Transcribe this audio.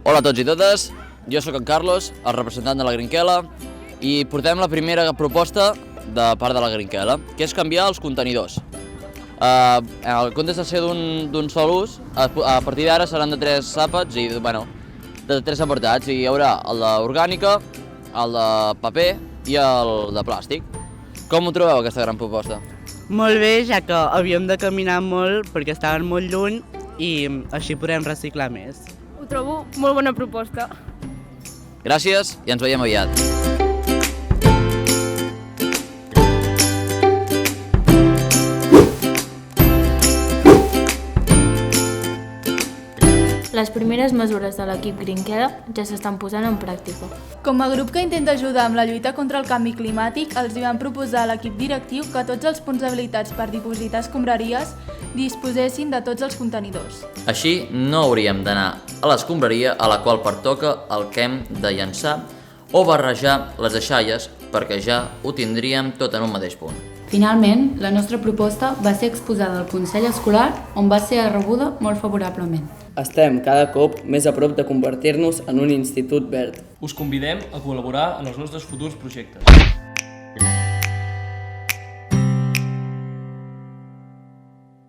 Hola a tots i totes, jo sóc en Carlos, el representant de la Grinquela, i portem la primera proposta de part de la Grinquela, que és canviar els contenidors. En comptes de ser d'un sol ús, a partir d'ara seran de 3 àpats i, bueno, de 3 apartats. Hi haurà el d'orgànica, el de paper i el de plàstic. Com ho trobeu, aquesta gran proposta? Molt bé, ja que havíem de caminar molt perquè estaven molt lluny i així podrem reciclar més. Ho trobo molt bona proposta. Gràcies i ens veiem aviat. Les primeres mesures de l'equip Grinquela ja s'estan posant en pràctica. Com a grup que intenta ajudar amb la lluita contra el canvi climàtic, els hi vam proposar a l'equip directiu que tots els punts habilitats per dipositar escombraries disposessin de tots els contenidors. Així no hauríem d'anar a l'escombraria a la qual pertoca el que hem de llançar o barrejar les deixalles perquè ja ho tindríem tot en un mateix punt. Finalment, la nostra proposta va ser exposada al Consell Escolar, on va ser rebuda molt favorablement. Estem cada cop més a prop de convertir-nos en un institut verd. Us convidem a col·laborar en els nostres futurs projectes.